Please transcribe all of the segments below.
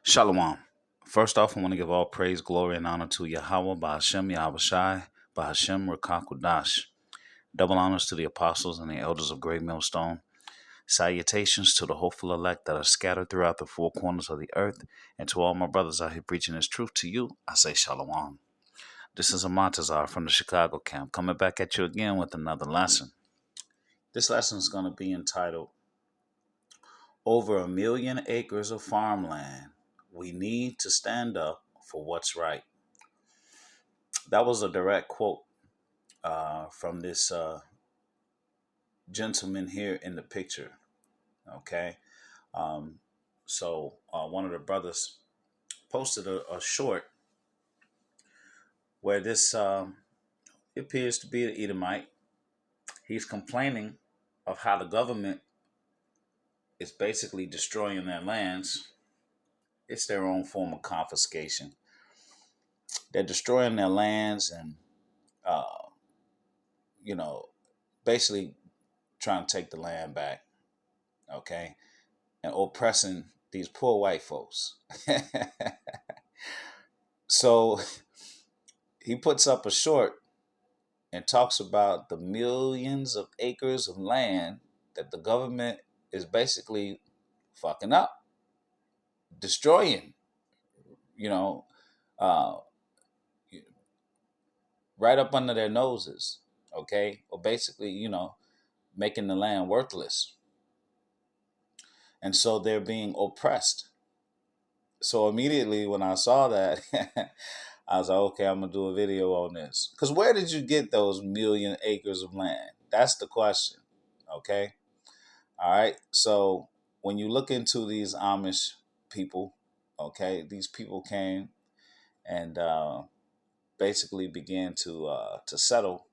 Shalom. First off, I want to give all praise, glory, and honor to Yahweh, Bahashem, Yahweh Shai, Bahashem, Rakakwadash. Double honors to the apostles and the elders of Great Millstone. Salutations to the hopeful elect that are scattered throughout the four corners of the earth. And to all my brothers out here preaching this truth to you, I say Shalom. This is Amatazar from the Chicago camp, coming back at you again with another lesson. This lesson is going to be entitled, Over 1,000,000 Acres of Farmland. We need to stand up for what's right. That was a direct quote from this gentleman here in the picture. Okay. One of the brothers posted a short where this appears to be an Edomite. He's complaining of how the government is basically destroying their lands. It's their own form of confiscation. They're destroying their lands and, basically trying to take the land back, okay, and oppressing these poor white folks. So he puts up a short and talks about the millions of acres of land that the government is basically fucking up, destroying, uh, right up under their noses, okay? Or basically, making the land worthless. And so they're being oppressed. So immediately when I saw that, I was like, okay, I'm going to do a video on this. Because where did you get those 1,000,000 acres of land? That's the question, okay? All right. So when you look into these Amish people, okay, these people came and basically began to settle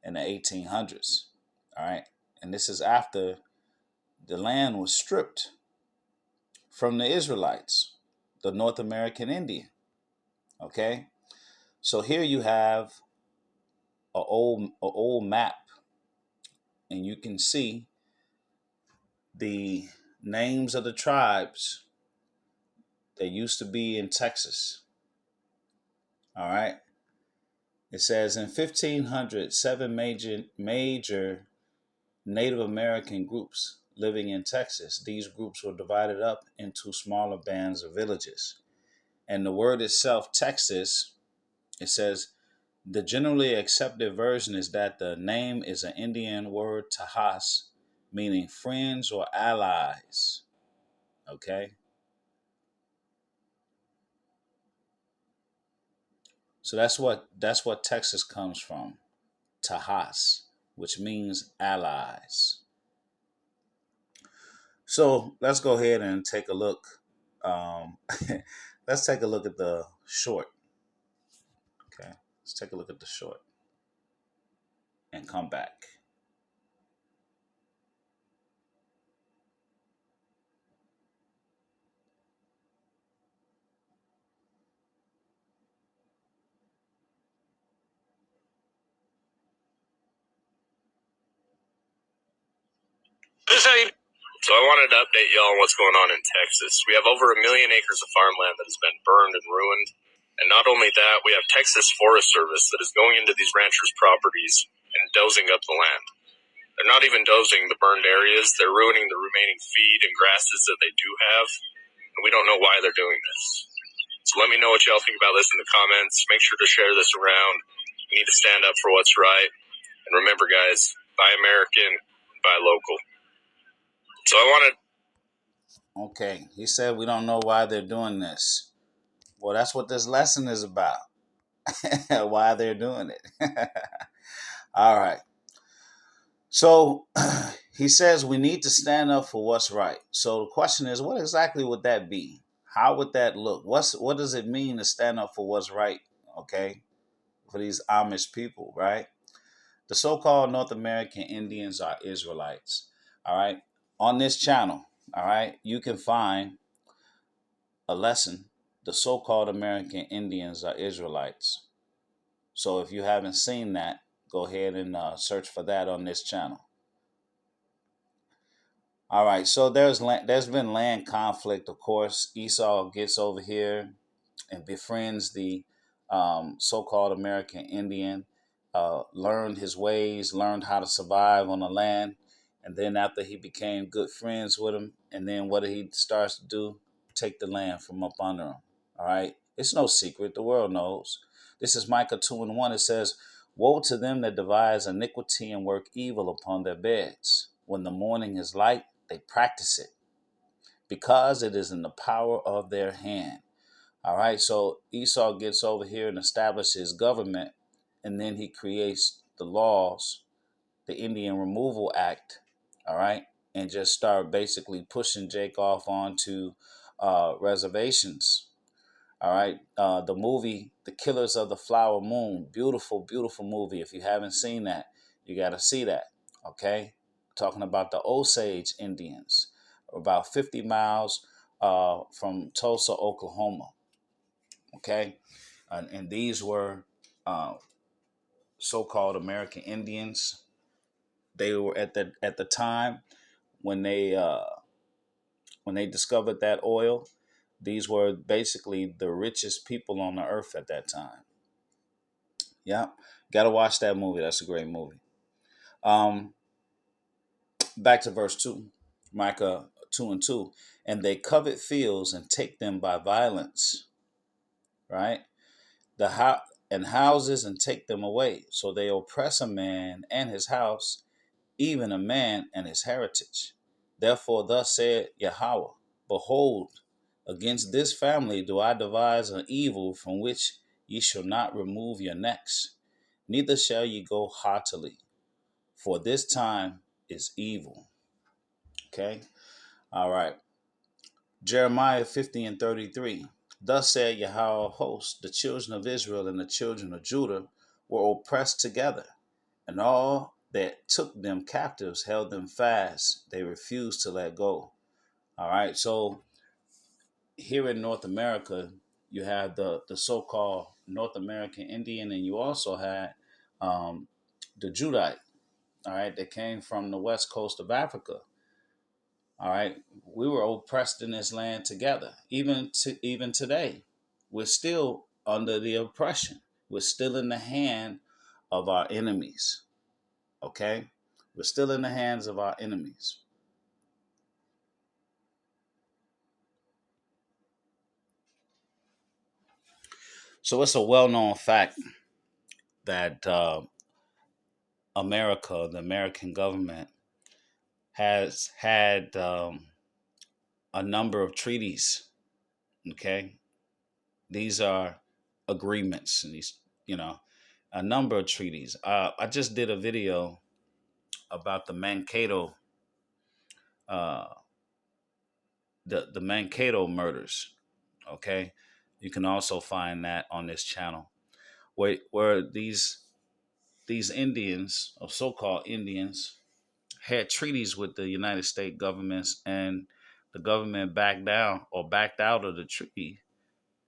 in the 1800s. All right. And this is after the land was stripped from the Israelites, the North American Indian. Okay. So here you have an old map, and you can see the names of the tribes that used to be in Texas. All right. It says in 1500, seven major Native American groups living in Texas. These groups were divided up into smaller bands of villages. And the word itself, Texas, it says the generally accepted version is that the name is an Indian word, Tahas, meaning friends or allies. Okay. So that's what Texas comes from, Tahas, which means allies. So let's go ahead and take a look. Let's take a look at the short. Okay, let's take a look at the short and come back. So I wanted to update y'all on what's going on in Texas. We have over 1,000,000 acres of farmland that has been burned and ruined. And not only that, we have Texas Forest Service that is going into these ranchers' properties and dozing up the land. They're not even dozing the burned areas. They're ruining the remaining feed and grasses that they do have. And we don't know why they're doing this. So let me know what y'all think about this in the comments. Make sure to share this around. We need to stand up for what's right. And remember, guys, buy American, buy local. So I wanted... Okay, he said we don't know why they're doing this. Well, that's what this lesson is about. Why they're doing it. All right. So he says we need to stand up for what's right. So the question is, what exactly would that be? How would that look? What does it mean to stand up for what's right? Okay, for these Amish people, right? The so-called North American Indians are Israelites. All right. On this channel, all right, you can find a lesson. The so-called American Indians are Israelites. So if you haven't seen that, go ahead and search for that on this channel. All right, so there's been land conflict, of course. Esau gets over here and befriends the so-called American Indian, learned his ways, learned how to survive on the land, and then after he became good friends with him, and then what he starts to do? Take the land from up under him. All right, it's no secret; the world knows. This is Micah 2:1. It says, "Woe to them that devise iniquity and work evil upon their beds. When the morning is light, they practice it, because it is in the power of their hand." All right, so Esau gets over here and establishes government, and then he creates the laws, the Indian Removal Act, all right, and just start basically pushing Jake off onto reservations. All right, the movie The Killers of the Flower Moon, beautiful, beautiful movie. If you haven't seen that, you got to see that. Okay, talking about the Osage Indians, about 50 miles from Tulsa, Oklahoma. Okay, and these were uh, so-called American Indians. They were at the time when they discovered that oil. These were basically the richest people on the earth at that time. Yeah, got to watch that movie. That's a great movie. Um, Back to verse 2, Micah 2:2. And they covet fields and take them by violence, right? The and houses and take them away. So they oppress a man and his house, even a man and his heritage. Therefore, thus said Yahweh, behold, against this family do I devise an evil from which ye shall not remove your necks, neither shall ye go haughtily, for this time is evil. Okay? All right. Jeremiah 50:33. Thus said Yahweh of hosts, the children of Israel and the children of Judah were oppressed together, and all that took them captives held them fast. They refused to let go. All right. So here in North America, you have the so-called North American Indian, and you also had um, the Judite. All right, that came from the west coast of Africa. All right, we were oppressed in this land together. Even today, we're still under the oppression. We're still in the hand of our enemies. Okay, we're still in the hands of our enemies. So it's a well-known fact that America, the American government, has had a number of treaties. Okay, these are agreements, and these, you know, a number of treaties. I just did a video about the Mankato, uh, the Mankato murders. Okay, you can also find that on this channel, where these Indians, or so-called Indians, had treaties with the United States governments, and the government backed down or backed out of the treaty.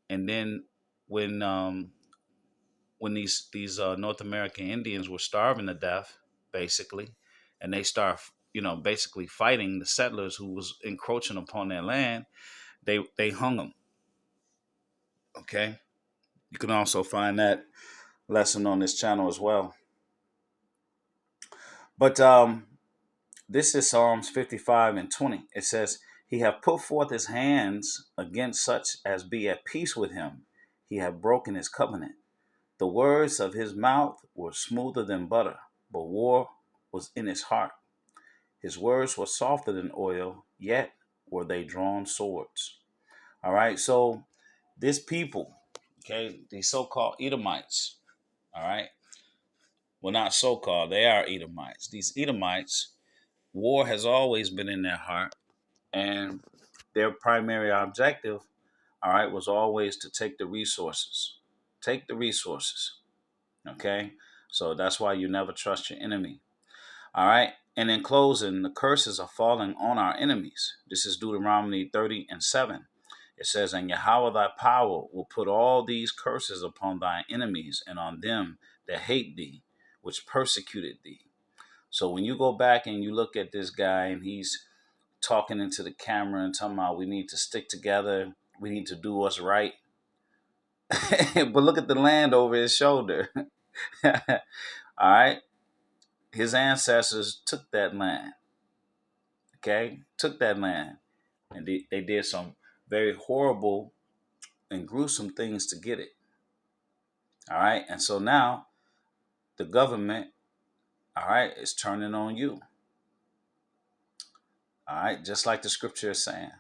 And then when um, when these North American Indians were starving to death, basically, and they start, basically fighting the settlers who was encroaching upon their land, they hung them. Okay, you can also find that lesson on this channel as well. But this is Psalms 55:20. It says, "He hath put forth his hands against such as be at peace with him. He hath broken his covenant. The words of his mouth were smoother than butter, but war was in his heart. His words were softer than oil, yet were they drawn swords." All right, so this people, okay, these so-called Edomites, all right, well, not so-called, they are Edomites. These Edomites, war has always been in their heart, and their primary objective, all right, was always to take the resources. Take the resources, okay? So that's why you never trust your enemy. All right. And in closing, the curses are falling on our enemies. This is Deuteronomy 30:7. It says, "And Yahweh thy power will put all these curses upon thy enemies and on them that hate thee, which persecuted thee." So when you go back and you look at this guy, and he's talking into the camera and talking about we need to stick together, we need to do what's right. But look at the land over his shoulder. All right. His ancestors took that land. Okay. Took that land. And they did some very horrible and gruesome things to get it. All right. And so now the government, all right, is turning on you. All right. Just like the scripture is saying.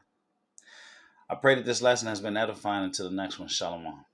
I pray that this lesson has been edifying. Until the next one. Shalom.